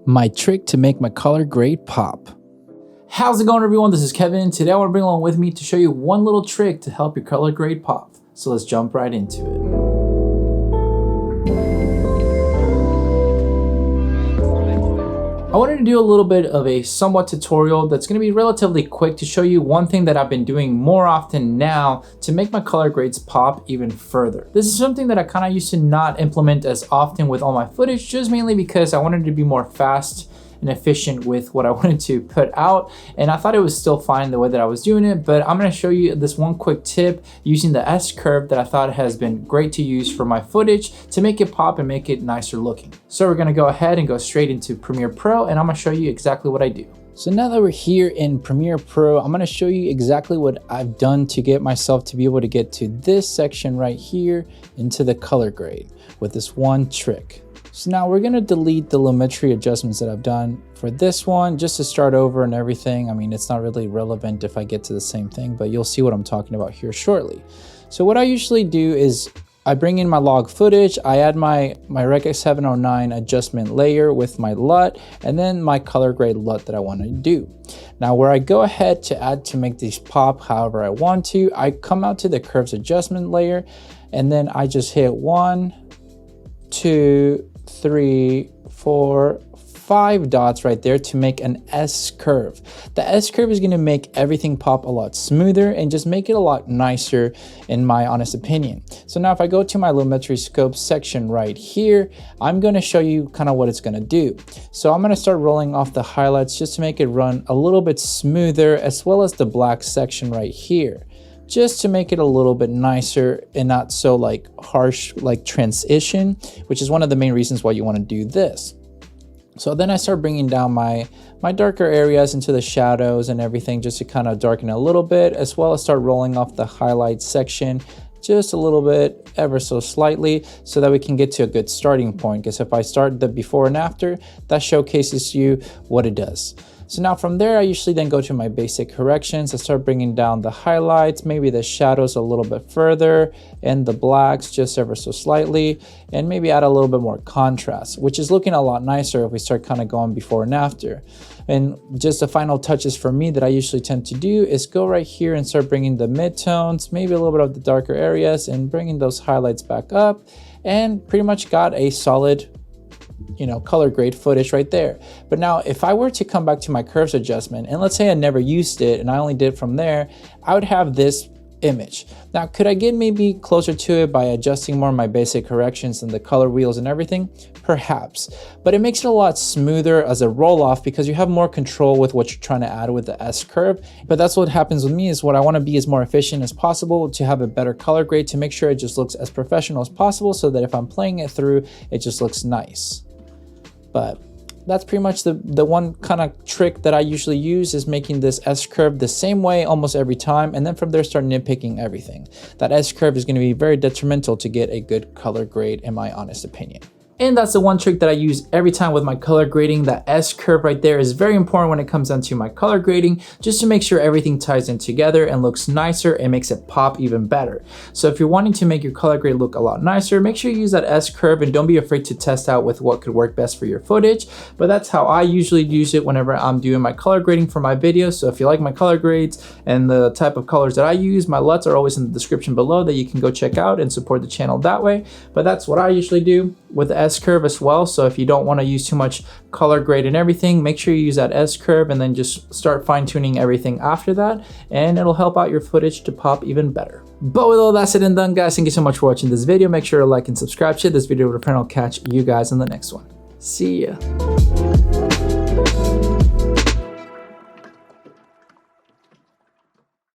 My trick to make my color grade pop. How's it going, everyone? This is Kevin. Today I want to bring along with me to show you one little trick to help your color grade pop. So let's jump right into it. I wanted to do a little bit of a somewhat tutorial that's going to be relatively quick to show you one thing that I've been doing more often now to make my color grades pop even further. This is something that I kind of used to not implement as often with all my footage, just mainly because I wanted to be more fast and efficient with what I wanted to put out, and I thought it was still fine the way that I was doing it. But I'm going to show you this one quick tip using the S curve that I thought has been great to use for my footage to make it pop and make it nicer looking. So we're going to go ahead and go straight into Premiere Pro, and I'm going to show you exactly what I do. So now that we're here in Premiere Pro, I'm going to show you exactly what I've done to get myself to be able to get to this section right here into the color grade with this one trick. So now we're going to delete the lumetri adjustments that I've done for this one just to start over and everything. I mean, it's not really relevant if I get to the same thing, but you'll see what I'm talking about here shortly. So what I usually do is I bring in my log footage, I add my Rec 709 adjustment layer with my LUT, and then my color grade LUT that I want to do. Now where I go ahead to add to make these pop however I want to, I come out to the curves adjustment layer, and then I just hit 1, 2, 3, 4, 5 dots right there to make an S curve. The S curve is going to make everything pop a lot smoother and just make it a lot nicer in my honest opinion. So now if I go to my lumetri scope section right here, I'm going to show you kind of what it's going to do. So I'm going to start rolling off the highlights just to make it run a little bit smoother, as well as the black section right here, just to make it a little bit nicer and not so like harsh like transition, which is one of the main reasons why you want to do this. So then I start bringing down my darker areas into the shadows and everything just to kind of darken a little bit, as well as start rolling off the highlight section just a little bit, ever so slightly, so that we can get to a good starting point. Because if I start the before and after, that showcases you what it does. So now from there, I usually then go to my basic corrections. I start bringing down the highlights, maybe the shadows a little bit further, and the blacks just ever so slightly, and maybe add a little bit more contrast, which is looking a lot nicer if we start kind of going before and after. And just the final touches for me that I usually tend to do is go right here and start bringing the midtones, maybe a little bit of the darker areas, and bringing those highlights back up, and pretty much got a solid, you know, color grade footage right there. But now if I were to come back to my curves adjustment, and let's say I never used it and I only did from there, I would have this image. Now could I get maybe closer to it by adjusting more of my basic corrections and the color wheels and everything? Perhaps, but it makes it a lot smoother as a roll off because you have more control with what you're trying to add with the S curve. But that's what happens with me, is what I want to be as more efficient as possible to have a better color grade, to make sure it just looks as professional as possible, so that if I'm playing it through, it just looks nice. But that's pretty much the one kind of trick that I usually use, is making this S curve the same way almost every time, and then from there start nitpicking everything. That S curve is going to be very detrimental to get a good color grade in my honest opinion. And that's the one trick that I use every time with my color grading. That S curve right there is very important when it comes down to my color grading, just to make sure everything ties in together and looks nicer and makes it pop even better. So if you're wanting to make your color grade look a lot nicer, make sure you use that S curve, and don't be afraid to test out with what could work best for your footage. But that's how I usually use it whenever I'm doing my color grading for my videos. So if you like my color grades and the type of colors that I use, my LUTs are always in the description below that you can go check out and support the channel that way. But that's what I usually do with the S curve as well. So if you don't want to use too much color grade and everything, make sure you use that S curve, and then just start fine-tuning everything after that, and it'll help out your footage to pop even better. But with all that said and done, guys, thank you so much for watching this video. Make sure to like and subscribe, share this video with a friend. I'll catch you guys in the next one. See ya.